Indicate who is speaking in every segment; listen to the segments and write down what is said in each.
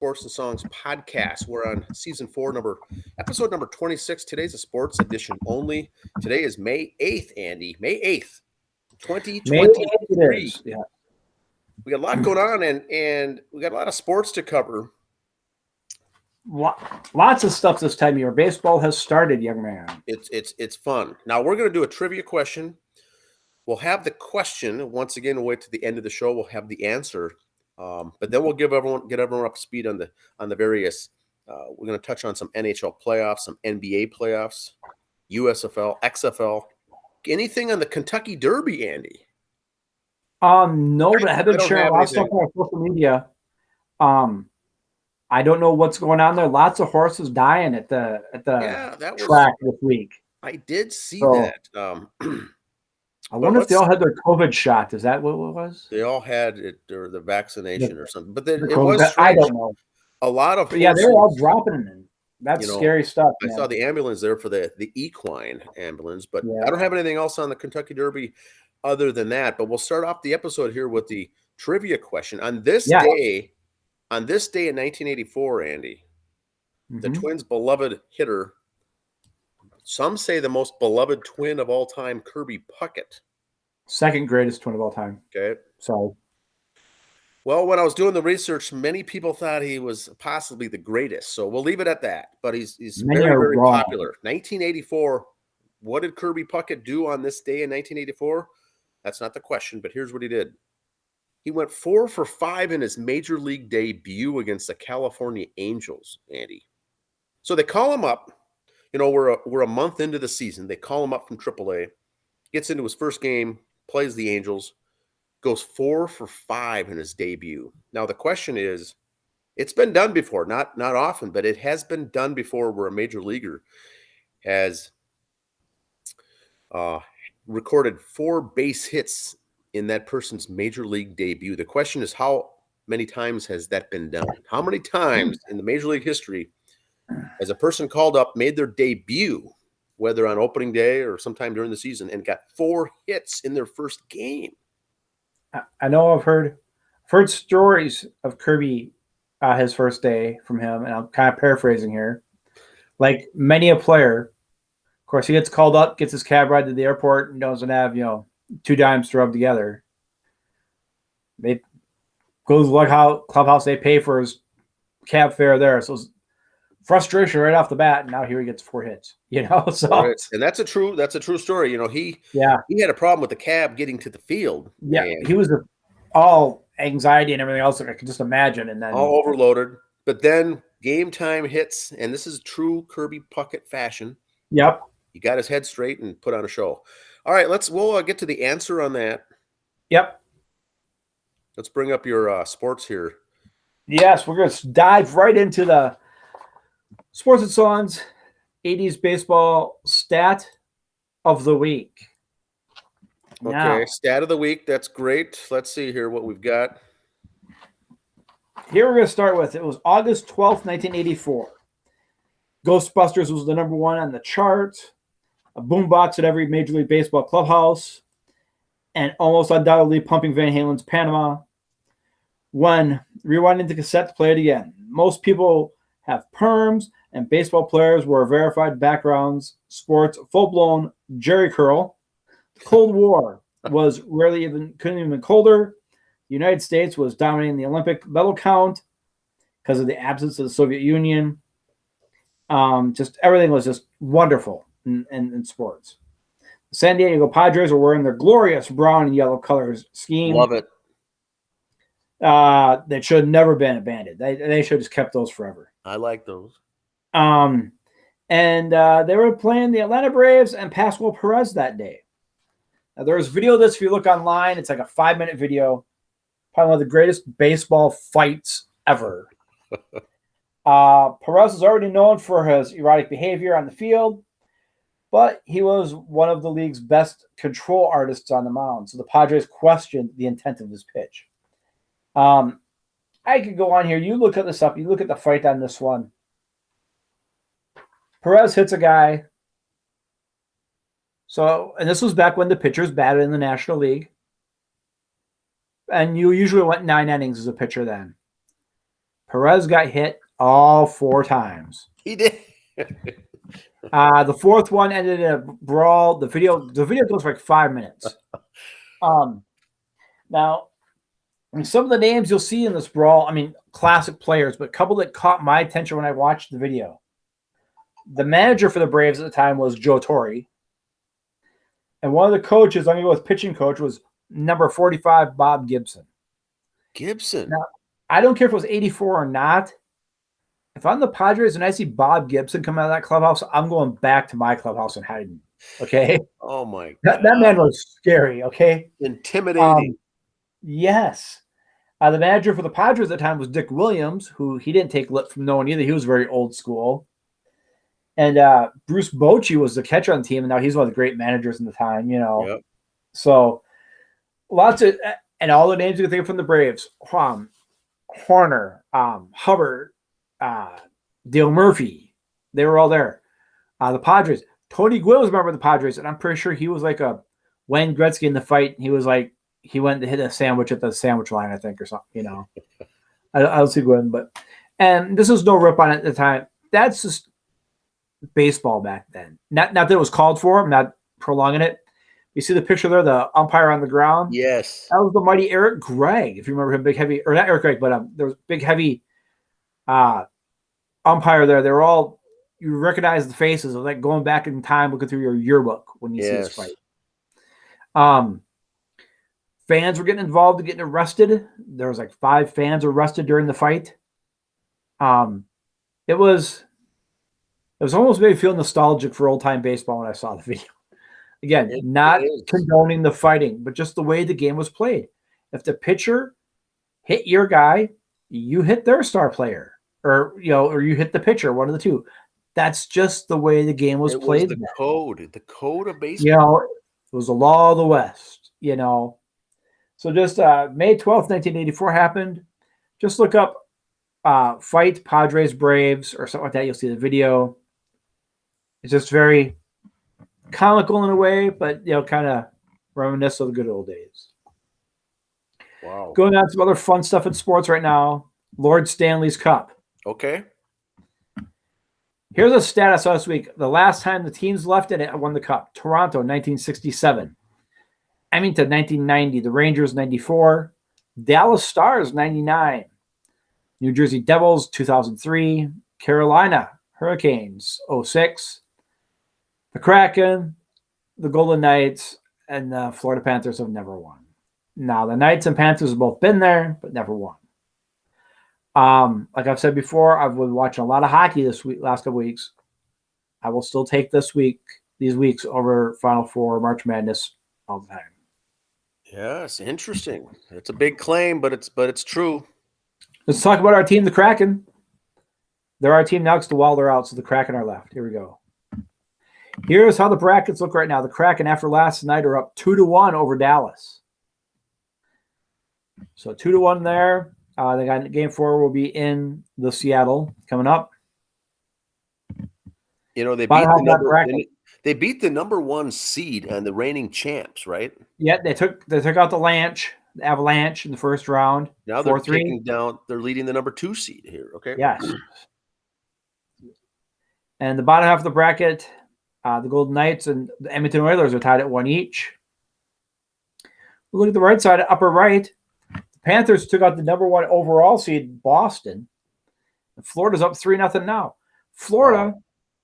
Speaker 1: Sports and Songs podcast. We're on season 4, episode number 26. Today's a sports edition only. Today is May 8th, Andy. May 8th, 2023.
Speaker 2: Yeah.
Speaker 1: We got a lot going on and we got a lot of sports to cover.
Speaker 2: Lots of stuff this time of year. Baseball has started, young man.
Speaker 1: It's fun. Now we're going to do a trivia question. We'll have the question once again. We'll wait to the end of the show. We'll have the answer, but then we'll get everyone up to speed on the various. We're going to touch on some NHL playoffs, some NBA playoffs, USFL, XFL, anything on the Kentucky Derby, Andy.
Speaker 2: No, but I have been sharing a lot of stuff on social media. I don't know what's going on there. Lots of horses dying at the track this week.
Speaker 1: I did see that.
Speaker 2: I wonder if they all had their COVID shot. Is that what it was?
Speaker 1: They all had it, or the vaccination or something. But then it
Speaker 2: was
Speaker 1: strange.
Speaker 2: I don't know.
Speaker 1: A lot of
Speaker 2: horses, they were all dropping in. That's scary stuff.
Speaker 1: I saw the ambulance there for the equine ambulance, but
Speaker 2: yeah.
Speaker 1: I don't have anything else on the Kentucky Derby other than that. But we'll start off the episode here with the trivia question. On this day in 1984, Andy, the Twins' beloved hitter, some say the most beloved twin of all time, Kirby Puckett.
Speaker 2: Second greatest twin of all time.
Speaker 1: Okay.
Speaker 2: So,
Speaker 1: well, when I was doing the research, many people thought he was possibly the greatest. So we'll leave it at that. But he's very, very popular. 1984, what did Kirby Puckett do on this day in 1984? That's not the question, but here's what he did. He went 4 for 5 in his major league debut against the California Angels, Andy. So they call him up. We're a month into the season. They call him up from AAA. Gets into his first game, plays the Angels, goes 4 for 5 in his debut. Now the question is, it's been done before, not often, but it has been done before where a major leaguer has recorded 4 base hits in that person's major league debut. The question is, how many times has that been done? How many times in the major league history has a person called up, made their debut, whether on opening day or sometime during the season, and got 4 hits in their first game?
Speaker 2: I know I've heard stories of Kirby, his first day from him, and I'm kind of paraphrasing here. Like many a player, of course, he gets called up, gets his cab ride to the airport, and doesn't have 2 dimes to rub together. They goes like how clubhouse they pay for his cab fare there, so frustration right off the bat, and now here he gets 4 hits. So
Speaker 1: and that's a true story. He had a problem with the cab getting to the field.
Speaker 2: Yeah, he was all anxiety and everything else I could just imagine, and then
Speaker 1: all overloaded. But then game time hits, and this is true Kirby Puckett fashion.
Speaker 2: Yep,
Speaker 1: he got his head straight and put on a show. All right, we'll get to the answer on that.
Speaker 2: Yep.
Speaker 1: Let's bring up your sports here.
Speaker 2: Yes, we're going to dive right into the Sports and Songs 80s baseball stat of the week.
Speaker 1: Okay,
Speaker 2: now,
Speaker 1: stat of the week. That's great. Let's see here what we've got.
Speaker 2: Here we're going to start with, it was August 12th, 1984. Ghostbusters was the number 1 on the chart. A boombox at every Major League Baseball clubhouse, and almost undoubtedly pumping Van Halen's Panama. When rewinding the cassette to play it again, most people have perms, and baseball players wore verified backgrounds, sports full-blown jerry curl. The Cold War was couldn't even been colder. The United States was dominating the Olympic medal count because of the absence of the Soviet Union. Just everything was just wonderful in sports. The San Diego Padres were wearing their glorious brown and yellow colors scheme.
Speaker 1: Love it.
Speaker 2: That should have never been abandoned. They should have just kept those forever.
Speaker 1: I like those.
Speaker 2: And they were playing the Atlanta Braves and Pascual Perez that day. Now, there was video of this. If you look online, it's like a 5-minute video. Probably one of the greatest baseball fights ever. Perez is already known for his erratic behavior on the field, but he was one of the league's best control artists on the mound. So the Padres questioned the intent of his pitch. I could go on here. You look at this up. You look at the fight on this one. Perez hits a guy. And this was back when the pitchers batted in the National League. And you usually went 9 innings as a pitcher then. Perez got hit all 4 times.
Speaker 1: He did.
Speaker 2: The 4th one ended in a brawl. The video goes for like 5 minutes. Now, some of the names you'll see in this brawl, I mean, classic players, but a couple that caught my attention when I watched the video. The manager for the Braves at the time was Joe Torre. And one of the coaches, I'm going to go with pitching coach, was number 45, Bob Gibson.
Speaker 1: Gibson.
Speaker 2: Now, I don't care if it was 84 or not. If I'm the Padres and I see Bob Gibson come out of that clubhouse, I'm going back to my clubhouse and hiding. Okay?
Speaker 1: Oh, my God.
Speaker 2: That man was scary, okay?
Speaker 1: Intimidating.
Speaker 2: Yes. The manager for the Padres at the time was Dick Williams, who he didn't take lip from no one either. He was very old school. And Bruce Bochy was the catcher on the team, and now he's one of the great managers in the time,
Speaker 1: Yep.
Speaker 2: So lots of – and all the names you can think of from the Braves, Horner, Hubbard, Dale Murphy, they were all there. The Padres, Tony Gwynn was a member of the Padres, and I'm pretty sure he was like a Wayne Gretzky in the fight. He was like, he went to hit a sandwich at the sandwich line, I think, or something, I don't see Gwynn, and this was no rip on it at the time. That's just baseball back then. Not that it was called for. I'm not prolonging it. You see the picture there, the umpire on the ground?
Speaker 1: Yes.
Speaker 2: That was the mighty Eric Gregg, if you remember him, big, heavy, or not Eric Gregg, but there was big, heavy umpire there. They were all, you recognize the faces of like going back in time, looking through your yearbook when you see this fight. Fans were getting involved and getting arrested. There was like 5 fans arrested during the fight. It was almost made me feel nostalgic for old-time baseball when I saw the video. Again, not condoning the fighting, but just the way the game was played. If the pitcher hit your guy, you hit their star player, or you hit the pitcher, one of the two. That's just the way the game was played.
Speaker 1: The code of baseball.
Speaker 2: It was the law of the West. So just May 12th, 1984 happened. Just look up fight Padres Braves or something like that. You'll see the video. It's just very comical in a way, but kind of reminisce of the good old days.
Speaker 1: Wow.
Speaker 2: Going on to some other fun stuff in sports right now. Lord Stanley's Cup.
Speaker 1: Okay.
Speaker 2: Here's a stat I saw this week. The last time the teams left it won the cup. Toronto, 1967. Edmonton, 1990. The Rangers, 94. Dallas Stars, 99. New Jersey Devils, 2003. Carolina Hurricanes, 06. The Kraken, the Golden Knights, and the Florida Panthers have never won. Now, the Knights and Panthers have both been there, but never won. Like I've said before, I've been watching a lot of hockey this week, last couple weeks. I will still take these weeks over Final Four, March Madness all the time.
Speaker 1: Yes, interesting. It's a big claim, but it's true.
Speaker 2: Let's talk about our team, the Kraken. They're our team now because the Wild are out, so the Kraken are left. Here we go. Here's how the brackets look right now. The Kraken, after last night, are up 2-1 over Dallas. So 2-1 there. They got game 4 will be in the Seattle coming up.
Speaker 1: They beat the number 1 seed and the reigning champs, right?
Speaker 2: Yeah, they took out the Avalanche in the first round.
Speaker 1: Now they're taking down. They're leading the number 2 seed here. Okay.
Speaker 2: Yes. And the bottom half of the bracket, the Golden Knights and the Edmonton Oilers are tied at 1 each. Look at the right side, upper right. The Panthers took out the number 1 overall seed, Boston. And Florida's up 3-0 now. Florida,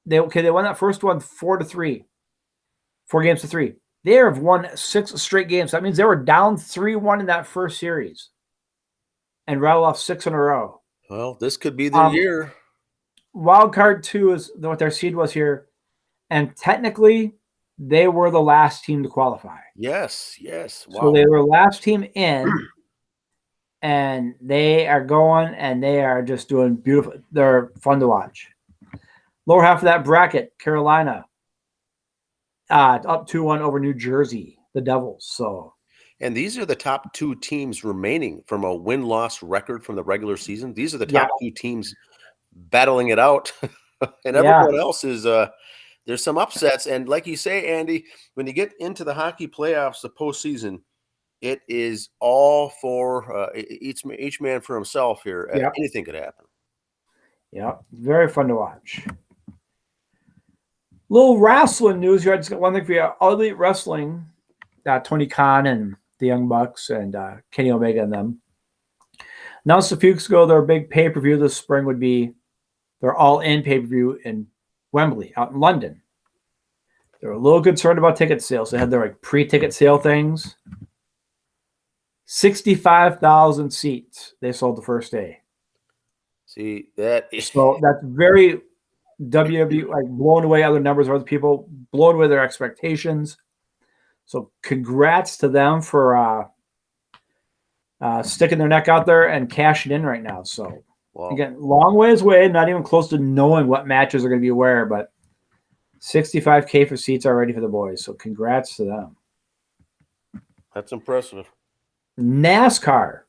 Speaker 2: they won that first one 4-3. 4 games to 3. They have won 6 straight games. That means they were down 3-1 in that first series and rattled off 6 in a row.
Speaker 1: Well, this could be the year.
Speaker 2: Wild card 2 is what their seed was here. And technically, they were the last team to qualify.
Speaker 1: Yes. Wow.
Speaker 2: So they were last team in, and they are going, and they are just doing beautiful. They're fun to watch. Lower half of that bracket, Carolina, up 2-1 over New Jersey, the Devils.
Speaker 1: And these are the top 2 teams remaining from a win-loss record from the regular season. These are the top 2 teams battling it out. And everyone else is there's some upsets. And like you say, Andy, when you get into the hockey playoffs, the postseason, it is all for each man for himself here. Anything could happen.
Speaker 2: Yeah, very fun to watch. Little wrestling news here. I just got one thing for you. All Elite Wrestling, Tony Khan and the Young Bucks and Kenny Omega and them announced a few weeks ago their big pay-per-view this spring would be their all-in pay-per-view in Wembley out in London. They were a little concerned about ticket sales. They had their pre-ticket sale things. 65,000 seats they sold the first day.
Speaker 1: See, that is
Speaker 2: so that's very WWE, like blown away other numbers of other people, blown away their expectations. So congrats to them for sticking their neck out there and cashing in right now. So again, long ways away, not even close to knowing what matches are going to be where, but $65K for seats already for the boys. So congrats to them.
Speaker 1: That's impressive.
Speaker 2: NASCAR.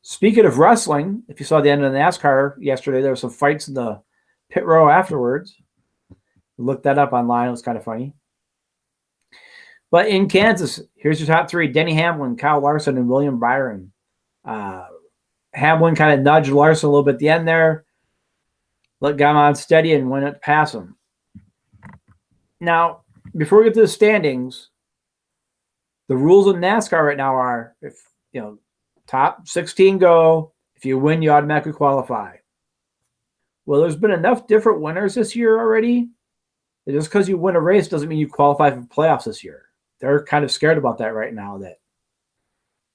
Speaker 2: Speaking of wrestling, if you saw the end of the NASCAR yesterday, there were some fights in the pit row afterwards. Look that up online. It was kind of funny. But in Kansas, here's your top three. Denny Hamlin, Kyle Larson, and William Byron. Hamlin kind of nudged Larson a little bit at the end there. Got him on steady and went to pass him. Now, before we get to the standings, the rules of NASCAR right now are if top 16 go. If you win, you automatically qualify. Well, there's been enough different winners this year already. Just because you win a race doesn't mean you qualify for playoffs this year. They're kind of scared about that right now, that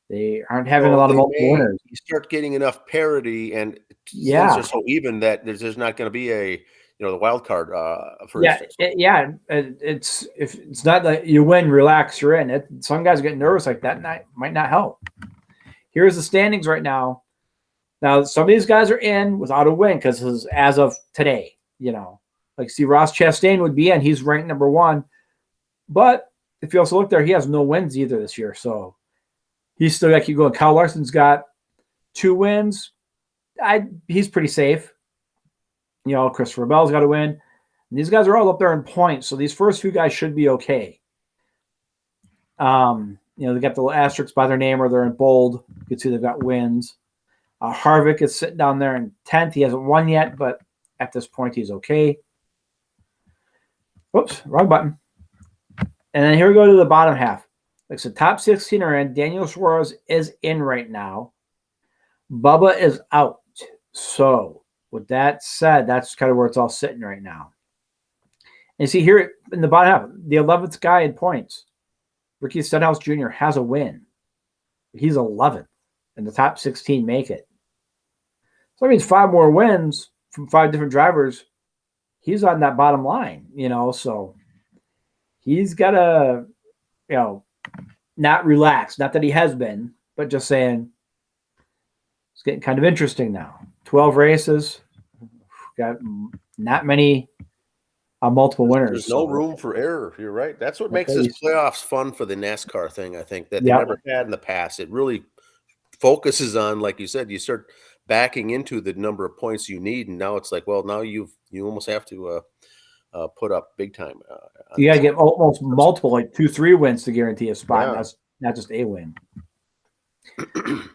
Speaker 2: they aren't having a lot of multiple winners.
Speaker 1: You start getting enough parity, and things are so even that there's not going to be a the wild card. For instance.
Speaker 2: It's not like you win, relax, you're in. Some guys get nervous like that, and might not help. Here's the standings right now. Now, some of these guys are in without a win because this is as of today. Like see, Ross Chastain would be in. He's ranked number 1. But if you also look there, he has no wins either this year. So he's still got to keep going. Kyle Larson's got 2 wins. He's pretty safe. Christopher Bell's got to win. And these guys are all up there in points. So these first few guys should be okay. They got the little asterisks by their name or they're in bold. You can see they've got wins. Harvick is sitting down there in 10th. He hasn't won yet, but at this point, he's okay. Whoops, wrong button. And then here we go to the bottom half. So top 16 are in. Daniel Suarez is in right now. Bubba is out. So with that said, that's kind of where it's all sitting right now. And see here in the bottom half, the 11th guy in points, Ricky Stenhouse Jr. has a win. He's 11th, and the top 16 make it. So that means 5 more wins from 5 different drivers. He's on that bottom line, so he's got to, not relax. Not that he has been, but just saying it's getting kind of interesting now. 12 races, got not many multiple winners.
Speaker 1: There's no room for error. You're right. That's what makes this playoffs fun for the NASCAR thing, I think, that they never had in the past. It really focuses on, like you said, you start backing into the number of points you need, and now it's like, well, now you almost have to put up big time.
Speaker 2: You got to get almost multiple, like 2-3 wins to guarantee a spot. Yeah. That's not just a win.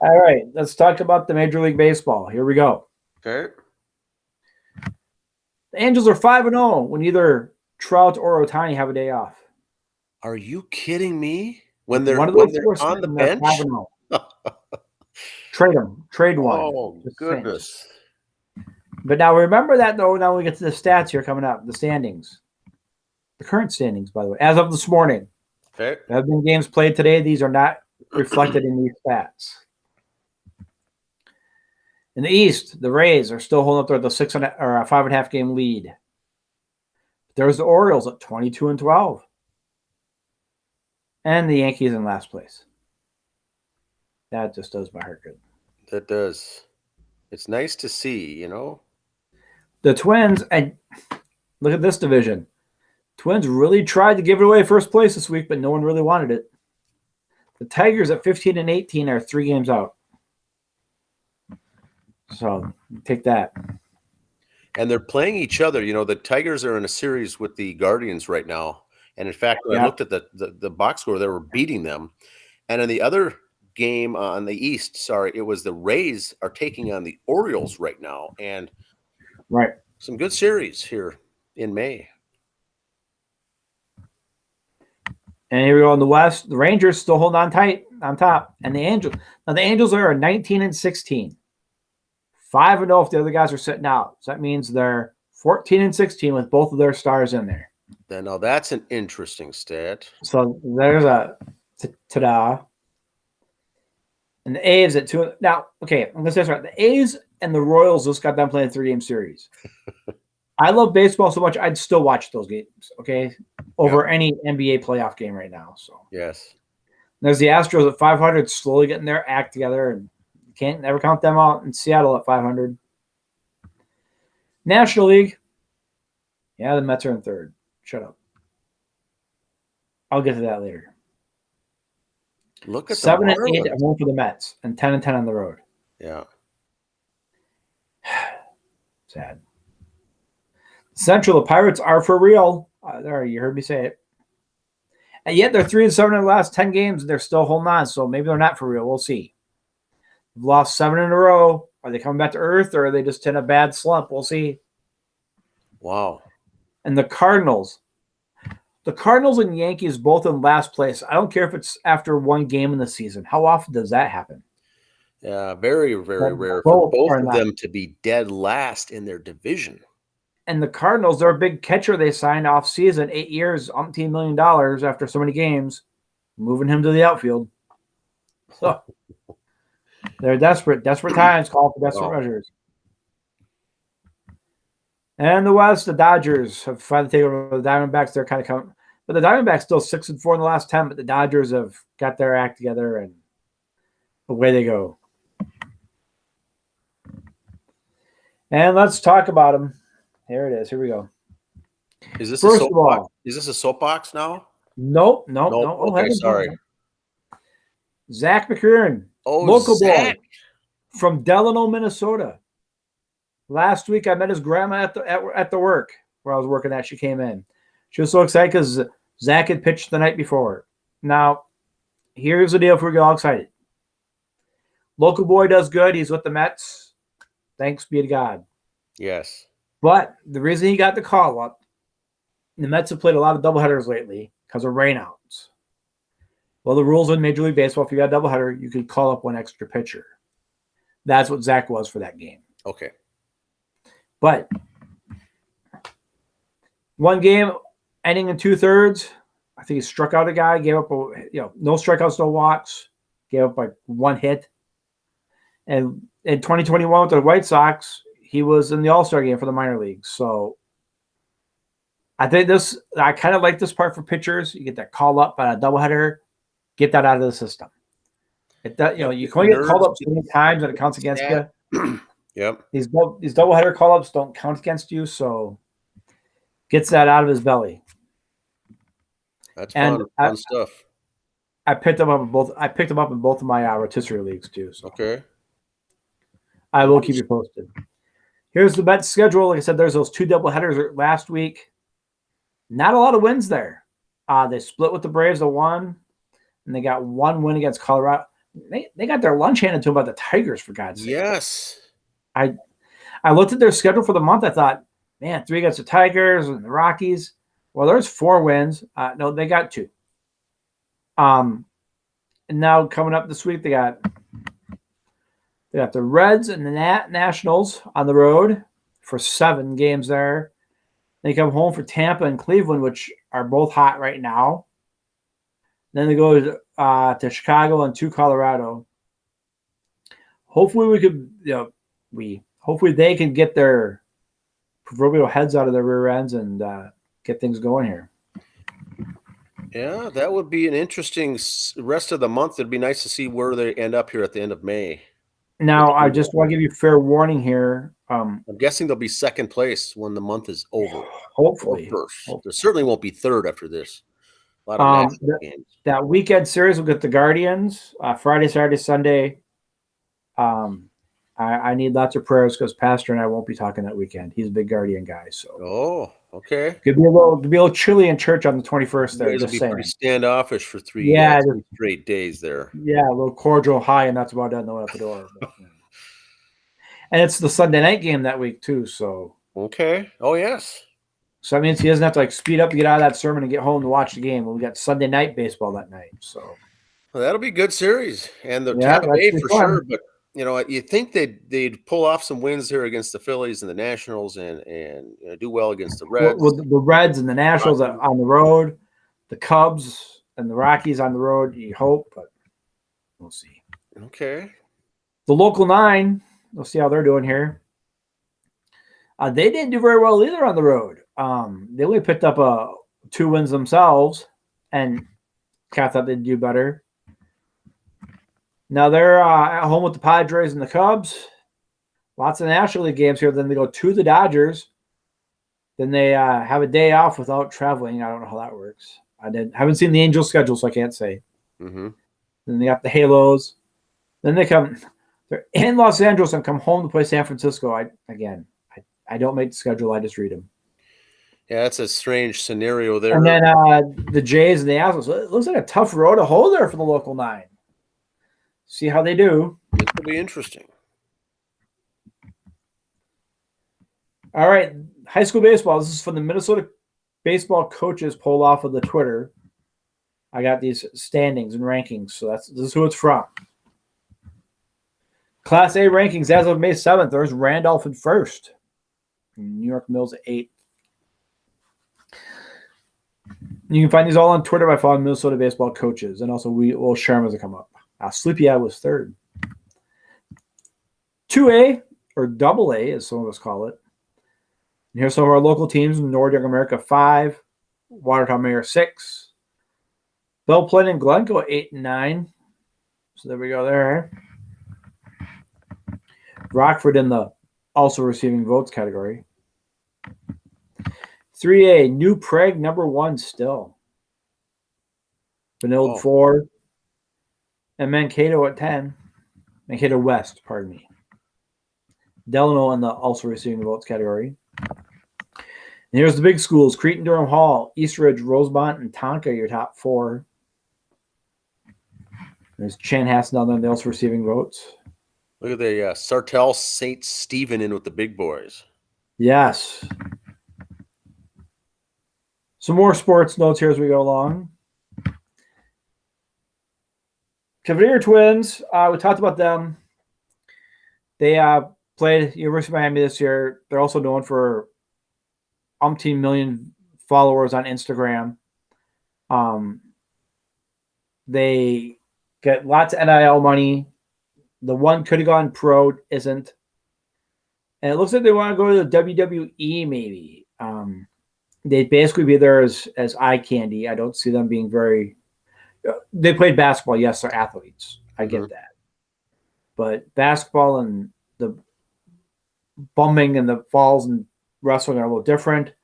Speaker 2: All right, let's talk about the Major League Baseball. Here we go.
Speaker 1: Okay.
Speaker 2: The Angels are 5-0 when either Trout or Ohtani have a day off.
Speaker 1: Are you kidding me? When they're on the bench?
Speaker 2: Trade them. Trade one.
Speaker 1: Oh, goodness.
Speaker 2: But now remember that, though, now we get to the stats here coming up, the standings. The current standings, by the way, as of this morning.
Speaker 1: Okay.
Speaker 2: There have been games played today. These are not reflected in these stats. In the East, the Rays are still holding up there with a 5.5 game lead. There's the Orioles at 22-12. And the Yankees in last place. That just does my heart good.
Speaker 1: That does. It's nice to see,
Speaker 2: The Twins, and look at this division. Twins really tried to give it away first place this week, but no one really wanted it. The Tigers at 15-18 are 3 games out. So take that.
Speaker 1: And they're playing each other. The Tigers are in a series with the Guardians right now. And in fact, when I looked at the box score, they were beating them. And in the other game on the East, it was the Rays are taking on the Orioles right now. And
Speaker 2: Right.
Speaker 1: Some good series here in May.
Speaker 2: And here we go in the West. The Rangers still holding on tight on top. And the Angels. Now, the Angels are 19-16. 5-0 if the other guys are sitting out. So that means they're 14-16 with both of their stars in there.
Speaker 1: Now, that's an interesting stat.
Speaker 2: So there's a ta-da. And the A's at 2. Now, okay, I'm going to say this right. The A's and the Royals just got done playing a 3-game series. I love baseball so much, I'd still watch those games, okay, over any NBA playoff game right now. So
Speaker 1: yes.
Speaker 2: There's the Astros at 500, slowly getting their act together, and you can't never count them out. In Seattle at 500. National League, yeah, the Mets are in third. Shut up. I'll get to that later.
Speaker 1: Look at
Speaker 2: 7-8 at home for the Mets, and 10-10 on the road.
Speaker 1: Yeah.
Speaker 2: Sad. Central, the Pirates are for real. There, you heard me say it. And yet they're 3-7 in the last 10 games. They're still holding on, so maybe they're not for real. We'll see. They've lost 7 in a row. Are they coming back to earth, or are they just in a bad slump? We'll see.
Speaker 1: Wow.
Speaker 2: And the Cardinals. The Cardinals and Yankees both in last place. I don't care if it's after one game in the season. How often does that happen?
Speaker 1: Yeah, very, very rare for both of them to be dead last in their division.
Speaker 2: And the Cardinals, they're a big catcher they signed off season, 8 years, $18 million after so many games, moving him to the outfield. So they're desperate times, call for desperate measures. And the West, the Dodgers have finally taken over the Diamondbacks. They're kind of coming, but the Diamondbacks still 6-4 in the last 10. But the Dodgers have got their act together, and away they go. And let's talk about them. Here it is. Here we go.
Speaker 1: Is this a soapbox? Is this a soapbox now?
Speaker 2: Nope.
Speaker 1: Okay, sorry.
Speaker 2: Zack Muckenhirn, local boy from Delano, Minnesota. Last week, I met his grandma at the work where I was working at. She came in. She was so excited because Zach had pitched the night before. Now, here's the deal if we get all excited. Local boy does good. He's with the Mets. Thanks be to God.
Speaker 1: Yes.
Speaker 2: But the reason he got the call up, the Mets have played a lot of doubleheaders lately because of rainouts. Well, the rules in Major League Baseball, if you got a doubleheader, you could call up one extra pitcher. That's what Zach was for that game.
Speaker 1: Okay.
Speaker 2: But one game ending in 2/3, I think he struck out a guy, gave up no strikeouts, no walks, gave up like one hit. And in 2021 with the White Sox, he was in the All-Star game for the minor leagues. So I think I kind of like this part for pitchers. You get that call up on a doubleheader, get that out of the system. You can only get called up so many times and it counts against you.
Speaker 1: Yep.
Speaker 2: These doubleheader call-ups don't count against you, so gets that out of his belly.
Speaker 1: That's fun stuff.
Speaker 2: I picked him up in both. I picked him up in both of my rotisserie leagues too. So.
Speaker 1: Okay.
Speaker 2: I will keep you posted. Here's the Mets schedule. Like I said, there's those 2 doubleheaders last week. Not a lot of wins there. They split with the Braves to 1, and they got 1 win against Colorado. They got their lunch handed to them by the Tigers, for God's sake.
Speaker 1: Yes.
Speaker 2: I looked at their schedule for the month. I thought, man, 3 against the Tigers and the Rockies. Well, there's 4 wins. No, they got 2. And now coming up this week, they got the Reds and the Nationals on the road for 7 games there. They come home for Tampa and Cleveland, which are both hot right now. Then they go to Chicago and to Colorado. Hopefully we could, hopefully they can get their proverbial heads out of their rear ends and get things going here.
Speaker 1: Yeah, that would be an interesting rest of the month. It'd be nice to see where they end up here at the end of May.
Speaker 2: Now, I just want to give you fair warning here.
Speaker 1: I'm guessing they'll be second place when the month is over.
Speaker 2: Hopefully.
Speaker 1: There certainly won't be third after this. A lot of national games.
Speaker 2: That weekend series will get the Guardians Friday, Saturday, Sunday. I need lots of prayers because Pastor and I won't be talking that weekend. He's a big Guardian guy. So.
Speaker 1: Oh, okay.
Speaker 2: Could be a little chilly in church on the 21st. There,
Speaker 1: it'll be pretty standoffish for 3 straight days there.
Speaker 2: Yeah, a little cordial high, and that's about it. No one at the door. And it's the Sunday night game that week too. So
Speaker 1: Okay. Oh, yes.
Speaker 2: So that means he doesn't have to like speed up to get out of that sermon and get home to watch the game. Well, we got Sunday night baseball that night. So
Speaker 1: Well, that'll be a good series. And the
Speaker 2: yeah,
Speaker 1: Tampa
Speaker 2: that
Speaker 1: Bay
Speaker 2: should be
Speaker 1: for
Speaker 2: fun.
Speaker 1: sure. But, you think they'd pull off some wins here against the Phillies and the Nationals and do well against the Reds.
Speaker 2: With the Reds and the Nationals on the road, the Cubs and the Rockies on the road, you hope, but we'll see.
Speaker 1: Okay.
Speaker 2: The local 9, we'll see how they're doing here. They didn't do very well either on the road. They only picked up 2 wins themselves, and I thought they'd do better. Now they're at home with the Padres and the Cubs. Lots of National League games here. Then they go to the Dodgers. Then they have a day off without traveling. I don't know how that works. Haven't seen the Angels schedule, so I can't say.
Speaker 1: Mm-hmm.
Speaker 2: Then they got the Halos. Then they're in Los Angeles and come home to play San Francisco. I don't make the schedule. I just read them.
Speaker 1: Yeah, that's a strange scenario there.
Speaker 2: And then the Jays and the Astros. It looks like a tough road to hold there for the local 9. See how they do.
Speaker 1: This will be interesting.
Speaker 2: All right, high school baseball. This is from the Minnesota Baseball Coaches poll off of the Twitter. I got these standings and rankings, so this is who it's from. Class A rankings as of May 7th. There's Randolph in first. New York Mills at 8th. You can find these all on Twitter by following Minnesota Baseball Coaches, and also we'll share them as they come up. Sleepy Eye was 3rd. 2A, or Double A, as some of us call it. And here's some of our local teams. Nordic America 5, Watertown Mayor 6, Belle Plaine and Glencoe 8 and 9. So there we go there. Rockford in the also receiving votes category. 3A, New Prague number 1 still. Benilde 4. And Mankato at 10. Mankato West, pardon me. Delano in the also receiving votes category. And here's the big schools. Cretin, Durham Hall, Eastridge, Rosemont, and Tonka, your top 4. There's Chanhassen down there, they also receiving votes.
Speaker 1: Look at the Sartell St. Stephen in with the big boys.
Speaker 2: Yes. Some more sports notes here as we go along. Cavinder Twins, we talked about them. They played University of Miami this year. They're also known for umpteen million followers on Instagram. They get lots of NIL money. The one could have gone pro, isn't. And it looks like they want to go to the WWE maybe. They'd basically be there as eye candy. I don't see them being very... They played basketball. Yes, they're athletes. I get that. But basketball and the bumming and the falls and wrestling are a little different.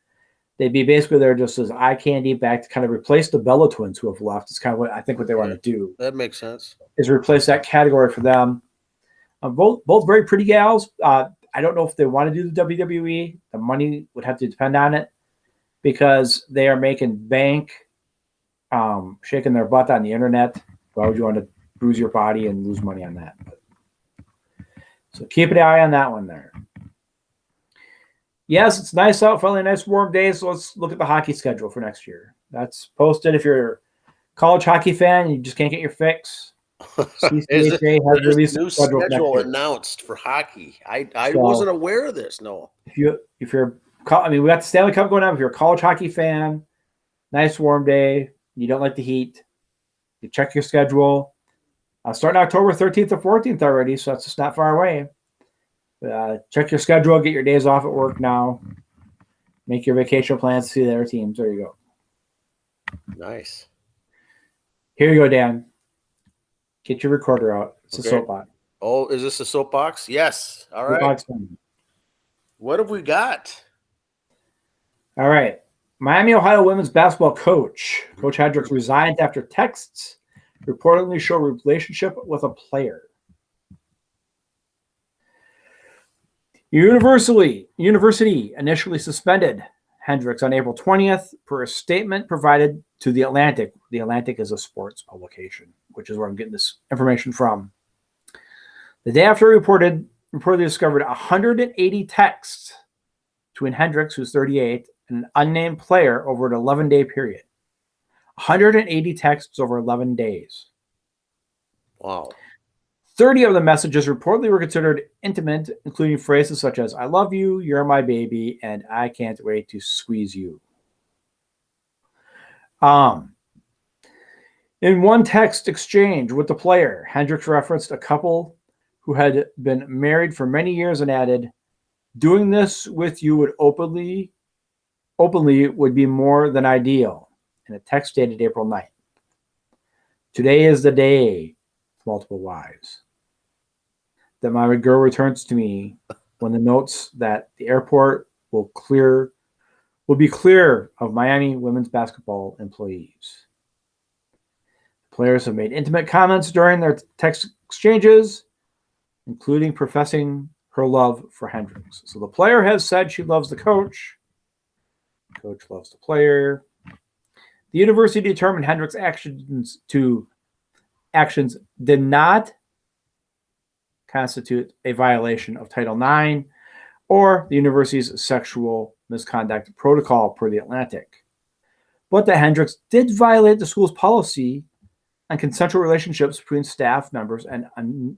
Speaker 2: They'd be basically there just as eye candy back to kind of replace the Bella Twins who have left. It's kind of what they want to do.
Speaker 1: That makes sense.
Speaker 2: Is replace that category for them. Both very pretty gals. I don't know if they want to do the WWE. The money would have to depend on it because they are making bank, shaking their butt on the internet. Why would you want to bruise your body and lose money on that? So keep an eye on that one there. Yes, it's nice out, finally nice warm days. So let's look at the hockey schedule for next year. That's posted. If you're a college hockey fan, you just can't get your fix. CCHA has released
Speaker 1: a new schedule announced for hockey. I wasn't aware of this. No.
Speaker 2: If you're, I mean, we got the Stanley Cup going on. If you're a college hockey fan, nice warm day. You don't like the heat. You check your schedule. Starting October 13th or 14th already, so that's just not far away. Check your schedule. Get your days off at work now. Make your vacation plans to see their teams. There you go.
Speaker 1: Nice.
Speaker 2: Here you go, Dan. Get your recorder out. It's a soapbox.
Speaker 1: Oh, is this a soapbox? Yes. All right. What have we got?
Speaker 2: All right. Miami, Ohio women's basketball coach. Coach Hendricks resigned after texts reportedly show relationship with a player. University initially suspended Hendricks on April 20th per a statement provided to The Atlantic. The Atlantic is a sports publication, which is where I'm getting this information from. The day after reportedly discovered 180 texts between Hendricks, who's 38, and an unnamed player over an 11-day period. 180 texts over 11 days.
Speaker 1: Wow.
Speaker 2: 30 of the messages reportedly were considered intimate, including phrases such as, I love you, you're my baby, and I can't wait to squeeze you. In one text exchange with the player, Hendricks referenced a couple who had been married for many years and added, doing this with you would openly would be more than ideal, in a text dated April 9th. Today is the day, multiple wives, that my girl returns to me when the notes that the airport will be clear of Miami women's basketball employees. Players have made intimate comments during their text exchanges, including professing her love for Hendricks. So the player has said she loves the coach. Coach loves the player. The university determined Hendricks' actions did not constitute a violation of Title IX or the university's sexual misconduct protocol per the Atlantic, but that Hendricks did violate the school's policy on consensual relationships between staff members and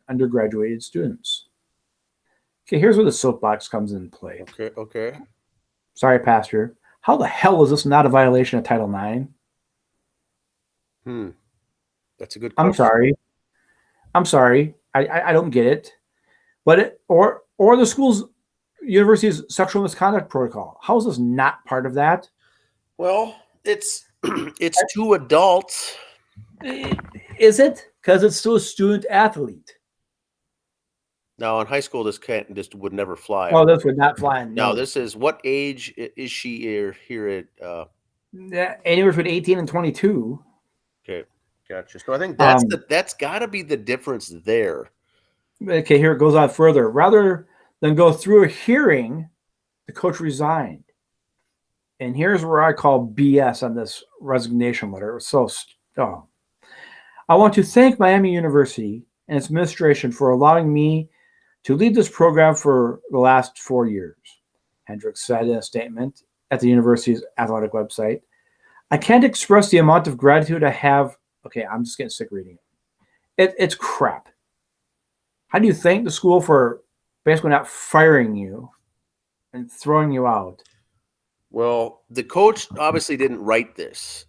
Speaker 2: undergraduate students. Okay, here's where the soapbox comes into play.
Speaker 1: Okay.
Speaker 2: Sorry, Pastor. How the hell is this not a violation of Title IX?
Speaker 1: That's a good question.
Speaker 2: I'm sorry. I don't get it. But or the university's sexual misconduct protocol. How is this not part of that?
Speaker 1: Well, it's two adults.
Speaker 2: Is it? Because it's still a student athlete.
Speaker 1: No, in high school, this would never fly.
Speaker 2: Oh, this would not fly.
Speaker 1: No, this is, what age is she here at?
Speaker 2: Anywhere between 18 and 22.
Speaker 1: Okay, gotcha. So I think that's got to be the difference there.
Speaker 2: Okay, here it goes on further. Rather than go through a hearing, the coach resigned. And here's where I call BS on this resignation letter. It was I want to thank Miami University and its administration for allowing me to lead this program for the last 4 years, Hendricks said in a statement at the university's athletic website. I can't express the amount of gratitude I have. Okay, I'm just getting sick reading it. It's crap. How do you thank the school for basically not firing you and throwing you out?
Speaker 1: Well, the coach obviously didn't write this.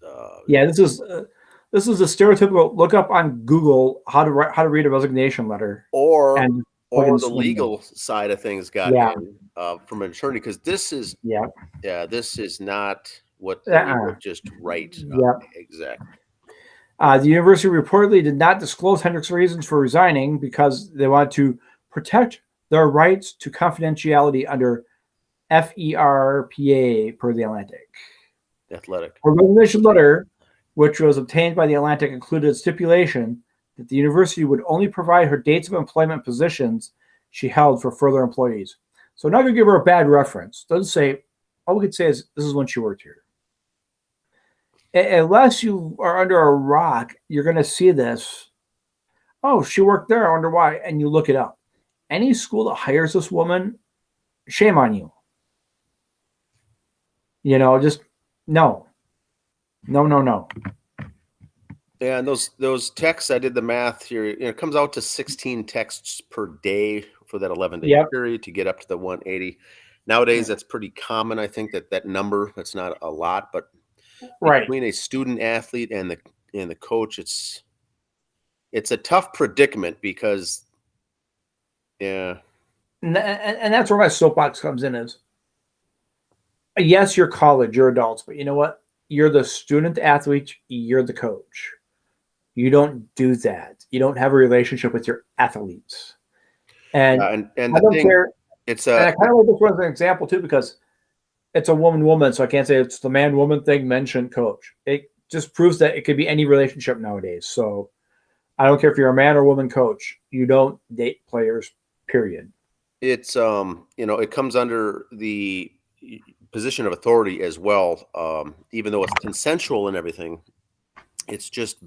Speaker 2: This is a stereotypical. Look up on Google how to read a resignation letter,
Speaker 1: or the legal side of things got in, from an attorney, because this is this is not what they would just write. Exactly.
Speaker 2: The university reportedly did not disclose Hendricks' reasons for resigning because they wanted to protect their rights to confidentiality under FERPA per the Atlantic.
Speaker 1: Athletic.
Speaker 2: A resignation letter, which was obtained by the Atlantic, included a stipulation that the university would only provide her dates of employment positions she held for further employees. So not going to give her a bad reference. Doesn't say, all we could say is this is when she worked here. Unless you are under a rock, you're going to see this. Oh, she worked there. I wonder why. And you look it up. Any school that hires this woman, shame on you. Just no. No.
Speaker 1: Yeah, and those texts, I did the math here. It comes out to 16 texts per day for that 11-day period to get up to the 180. Nowadays, that's pretty common. I think that number, that's not a lot, but between a student athlete and the coach, it's a tough predicament because, and
Speaker 2: that's where my soapbox comes in is, yes, you're college, you're adults, but you know what? You're the student athlete, you're the coach. You don't do that. You don't have a relationship with your athletes. And I don't care. And I kind of like this one as an example too, because it's a woman, so I can't say it's the man-woman thing, men shouldn't coach. It just proves that it could be any relationship nowadays. So I don't care if you're a man or woman coach. You don't date players, period.
Speaker 1: It's, it comes under the position of authority as well. Even though it's consensual and everything, it's just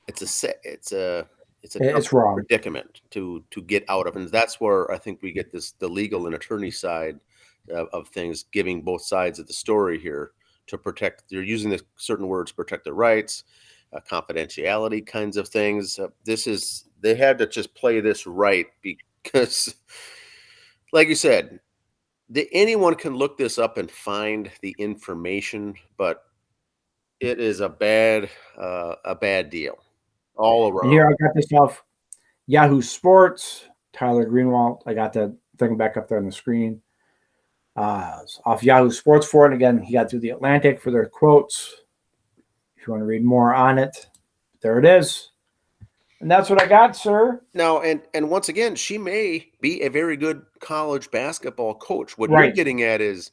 Speaker 1: it's wrong predicament to get out of. And that's where I think we get the legal and attorney side of things, giving both sides of the story here to protect. They're using the certain words, protect their rights, confidentiality kinds of things. They had to just play this right because, like you said, anyone can look this up and find the information, but it is a bad deal all around.
Speaker 2: And here I got this off Yahoo Sports. Tyler Greenwald. I got that thing back up there on the screen. Off Yahoo Sports for it. Again, he got through the Atlantic for their quotes. If you want to read more on it, there it is. And that's what I got, sir.
Speaker 1: Now, and once again, she may be a very good college basketball coach. What you're getting at is,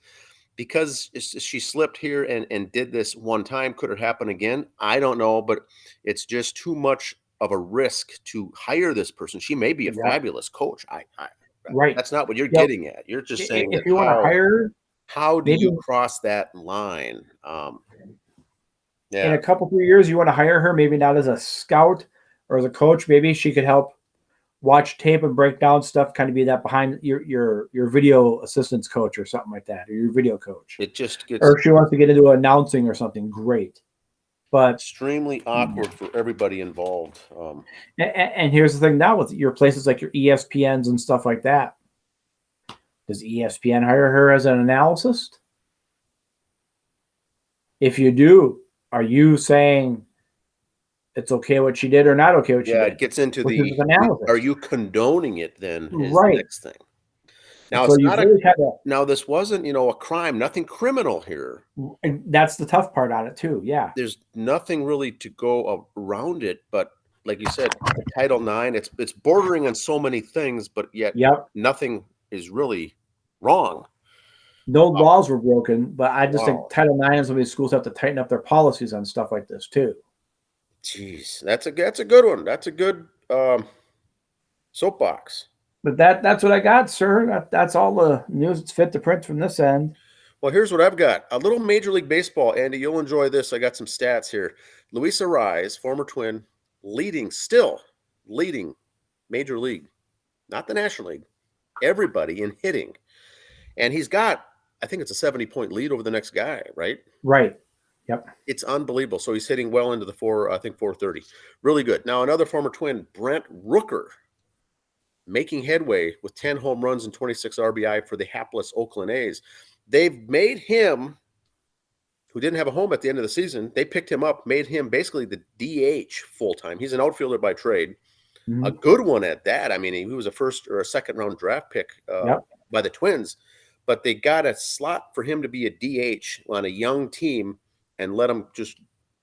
Speaker 1: because she slipped here and did this one time, could it happen again? I don't know, but it's just too much of a risk to hire this person. She may be a fabulous coach.
Speaker 2: Right.
Speaker 1: That's not what you're getting at. You're just saying
Speaker 2: if you want to hire,
Speaker 1: how do you cross that line?
Speaker 2: In a couple 3 years, you want to hire her, maybe not as a scout or as a coach. Maybe she could help watch tape and break down stuff, kind of be that behind your video assistance coach or something like that, or your video coach.
Speaker 1: It just gets,
Speaker 2: or if she wants to get into announcing or something, great. But
Speaker 1: extremely awkward for everybody involved.
Speaker 2: And here's the thing now with your places like your ESPNs and stuff like that. Does ESPN hire her as an analyst? If you do, are you saying it's okay what she did or not okay what she did?
Speaker 1: Yeah, it gets into are you condoning it then? Is the next thing. Now,
Speaker 2: so
Speaker 1: it's not now this wasn't, a crime, nothing criminal here.
Speaker 2: And that's the tough part on it too. Yeah.
Speaker 1: There's nothing really to go around it, but like you said, Title IX, it's bordering on so many things, but yet nothing is really wrong.
Speaker 2: No laws were broken, but I just think Title IX and some of these schools have to tighten up their policies on stuff like this too.
Speaker 1: Jeez, that's a good one. That's a good soapbox.
Speaker 2: But that's what I got, sir. That's all the news that's fit to print from this end.
Speaker 1: Well, here's what I've got. A little Major League Baseball. Andy, you'll enjoy this. I got some stats here. Luis Arraez, former Twin, still leading Major League, not the National League, everybody in hitting. And he's got, I think it's a 70-point lead over the next guy, right?
Speaker 2: Right. Yep.
Speaker 1: It's unbelievable. So he's hitting well into the 430. Really good. Now, another former Twin, Brent Rooker, making headway with 10 home runs and 26 RBI for the hapless Oakland A's. They've made him, who didn't have a home at the end of the season, they picked him up, made him basically the DH full-time. He's an outfielder by trade. Mm-hmm. A good one at that. I mean, he was a first or a second-round draft pick by the Twins, but they got a slot for him to be a DH on a young team and let him just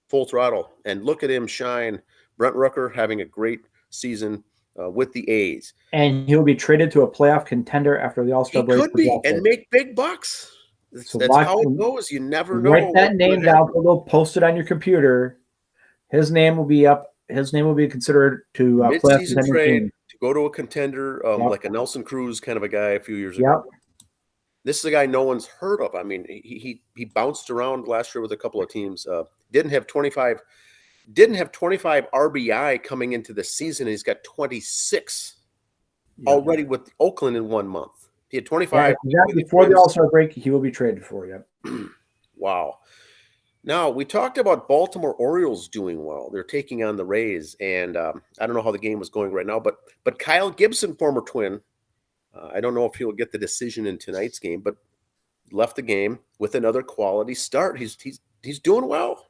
Speaker 1: full throttle. And look at him shine. Brent Rooker having a great season with the A's.
Speaker 2: And he'll be traded to a playoff contender after the All-Star break.
Speaker 1: He could be and make big bucks. That's how it goes. You never know.
Speaker 2: Write that name down. Post it on your computer. His name will be up. His name will be considered to playoff contender
Speaker 1: trade to go to a contender, like a Nelson Cruz kind of a guy a few years ago. This is a guy no one's heard of. I mean, he bounced around last year with a couple of teams. Didn't have 25 RBI coming into the season. He's got 26 already with Oakland in 1 month. He had 25.
Speaker 2: Before the All-Star break, he will be traded for you.
Speaker 1: Wow. Now, we talked about Baltimore Orioles doing well. They're taking on the Rays, and I don't know how the game was going right now, but Kyle Gibson, former Twin, I don't know if he'll get the decision in tonight's game, but left the game with another quality start. He's doing well.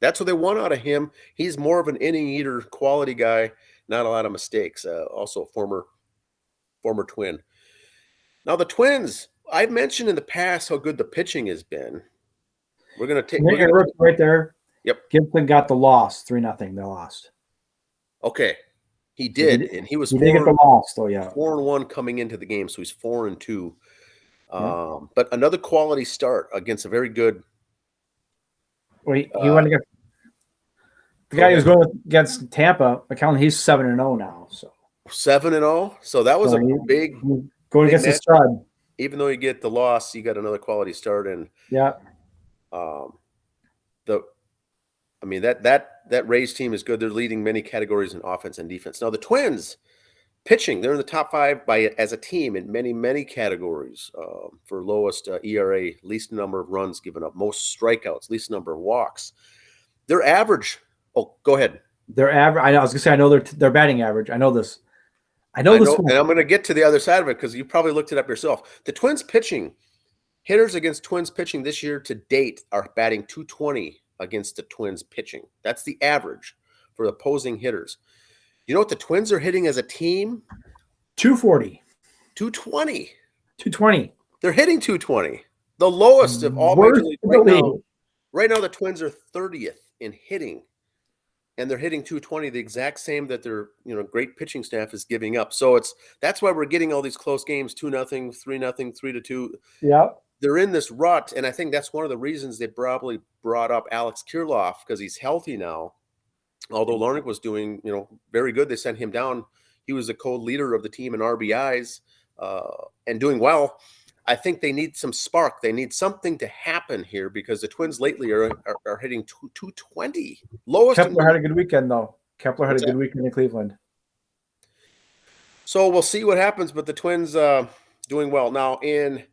Speaker 1: That's what they want out of him. He's more of an inning eater, quality guy, not a lot of mistakes. Also, former Twin. Now the Twins. I've mentioned in the past how good the pitching has been. We're going to take
Speaker 2: right there.
Speaker 1: Yep.
Speaker 2: Gibson got the loss, 3-0. They lost.
Speaker 1: Okay. He did, and he was
Speaker 2: he did get the loss, though. Yeah,
Speaker 1: 4-1 coming into the game, so he's 4-2. But another quality start against a very good.
Speaker 2: Wait, he went against the guy who's going against Tampa. McCollum, he's 7-0 now. So
Speaker 1: 7-0. So that was a big
Speaker 2: going against the stud.
Speaker 1: Even though you get the loss, you got another quality start, and that Rays team is good. They're leading many categories in offense and defense. Now the Twins, Pitching, they're in the top 5 as a team in many categories for lowest ERA, least number of runs given up, most strikeouts, least number of walks. Their average. Oh, go ahead.
Speaker 2: Their average. I was gonna say I know their batting average. I know this. I know this one.
Speaker 1: And I'm going to get to the other side of it because you probably looked it up yourself. The Twins pitching, hitters against Twins pitching this year to date are batting .220 against the Twins pitching. That's the average for opposing hitters. You know what the Twins are hitting as a team?
Speaker 2: 240.
Speaker 1: 220.
Speaker 2: 220.
Speaker 1: They're hitting 220. The lowest of all major league right now. Right now, the Twins are 30th in hitting. And they're hitting 220, the exact same that their great pitching staff is giving up. So that's why we're getting all these close games, 2-0, 3-0, 3-2.
Speaker 2: Yeah.
Speaker 1: They're in this rut, and I think that's one of the reasons they probably brought up Alex Kirilloff because he's healthy now. Although Larnach was doing, very good, they sent him down. He was the co-leader of the team in RBIs and doing well. I think they need some spark. They need something to happen here because the Twins lately are hitting 220. Lowest.
Speaker 2: Kepler had a good weekend, though. Kepler had a good weekend in Cleveland.
Speaker 1: So we'll see what happens, but the Twins doing well. Now, in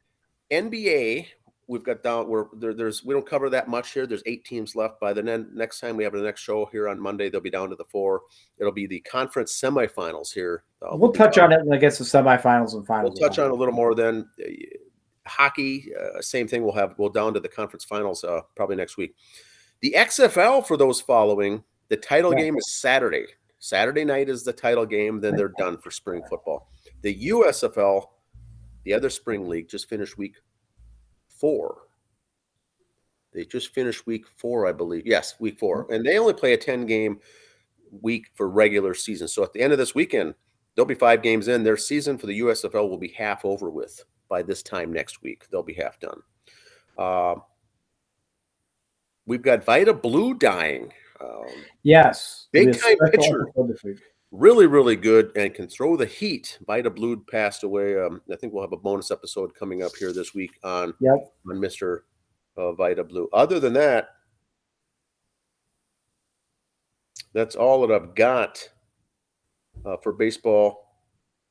Speaker 1: NBA, we've got down where we don't cover that much here. There's 8 teams left. By the next time we have the next show here on Monday, they'll be down to the 4. It'll be the conference semifinals here.
Speaker 2: We'll touch on it when it gets to semifinals and finals.
Speaker 1: We'll touch on a little more then. Hockey, same thing. We'll down to the conference finals probably next week. The XFL, for those following, the title game is Saturday. Saturday night is the title game. Then they're done for spring football. The USFL, the other spring league, just finished week 4. They just finished week 4, I believe. Yes, week 4. And they only play a 10-game week for regular season. So at the end of this weekend, there'll be 5 games in. Their season for the USFL will be half over with by this time next week. They'll be half done. We've got Vita Blue dying.
Speaker 2: Yes.
Speaker 1: Big-time pitcher. Really, really good and can throw the heat. Vita Blue passed away. I think we'll have a bonus episode coming up here this week on Mr. Vita Blue. Other than that, that's all that I've got for baseball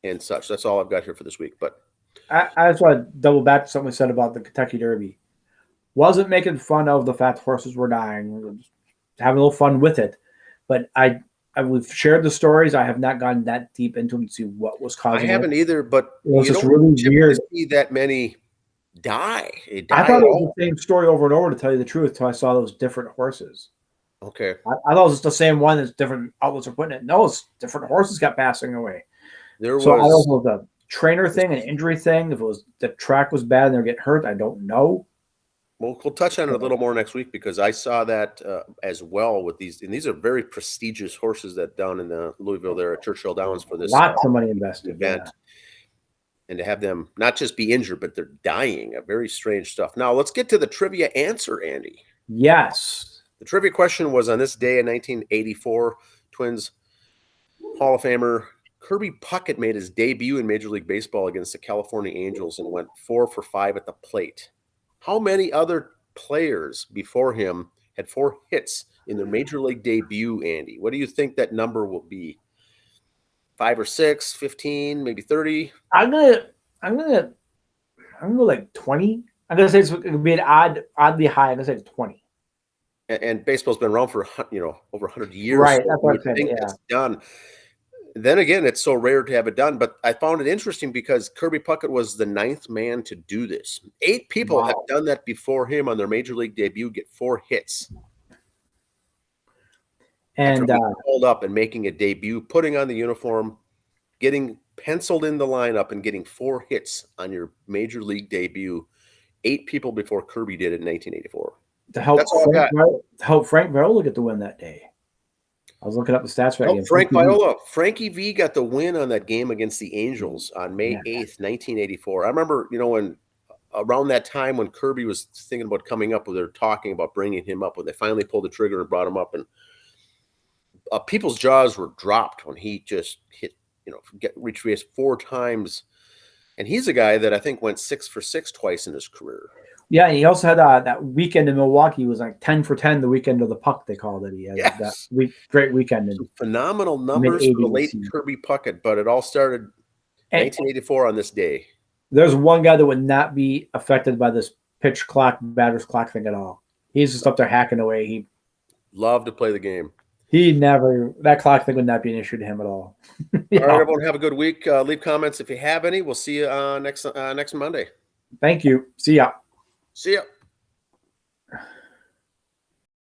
Speaker 1: and such. That's all I've got here for this week. But
Speaker 2: I just want to double back to something we said about the Kentucky Derby. Wasn't making fun of the fact horses were dying. Having a little fun with it. But we've shared the stories. I have not gone that deep into them to see what was causing it.
Speaker 1: I haven't either, but
Speaker 2: it was just really weird.
Speaker 1: See that many die.
Speaker 2: I thought it was the same story over and over, to tell you the truth, until I saw those different horses.
Speaker 1: Okay.
Speaker 2: I thought it was the same one as different outlets are putting it. No, it's different horses got passing away. I don't know if it was a trainer thing, an injury thing, if it was the track was bad and they're getting hurt, I don't know.
Speaker 1: Well, we'll touch on it a little more next week because I saw that as well with these, and these are very prestigious horses that down in the Louisville there at Churchill Downs for this
Speaker 2: lots of money invested
Speaker 1: event, and to have them not just be injured but they're dying, very strange stuff. Now let's get to the trivia answer, Andy.
Speaker 2: Yes,
Speaker 1: the trivia question was on this day in 1984, Twins Hall of Famer Kirby Puckett made his debut in Major League Baseball against the California Angels and went 4 for 5 at the plate. How many other players before him had 4 hits in their Major League debut, Andy? What do you think that number will be? 5 or 6, 15, maybe 30? I'm gonna go like 20. I'm gonna say it's gonna be an oddly high. I'm gonna say 20. And baseball's been around for over 100 years.
Speaker 2: Right, that's what I think.
Speaker 1: It's done. Then again, it's so rare to have it done, but I found it interesting because Kirby Puckett was the 9th man to do this. 8 people have done that before him on their Major League debut, get 4 hits.
Speaker 2: And
Speaker 1: called up and making a debut, putting on the uniform, getting penciled in the lineup and getting 4 hits on your Major League debut. 8 people before Kirby did it in 1984.
Speaker 2: To help Frank Viola get the win that day. I was looking up the stats for that game.
Speaker 1: Frank Viola. Frankie V got the win on that game against the Angels on May 8th, 1984. I remember, when around that time when Kirby was thinking about coming up, they were talking about bringing him up, when they finally pulled the trigger and brought him up, and people's jaws were dropped when he just hit, reached base 4 times. And he's a guy that I think went 6 for 6 twice in his career.
Speaker 2: Yeah, he also had that weekend in Milwaukee. He was like 10 for 10 the weekend of the puck, they called it. He had that great weekend.
Speaker 1: Some phenomenal numbers for the late Kirby Puckett, but it all started 1984 on this day.
Speaker 2: There's one guy that would not be affected by this pitch clock, batter's clock thing at all. He's just up there hacking away. He
Speaker 1: loved to play the game.
Speaker 2: That clock thing would not be an issue to him at all.
Speaker 1: All right, everyone, have a good week. Leave comments if you have any. We'll see you next Monday.
Speaker 2: Thank you. See ya.
Speaker 1: See ya.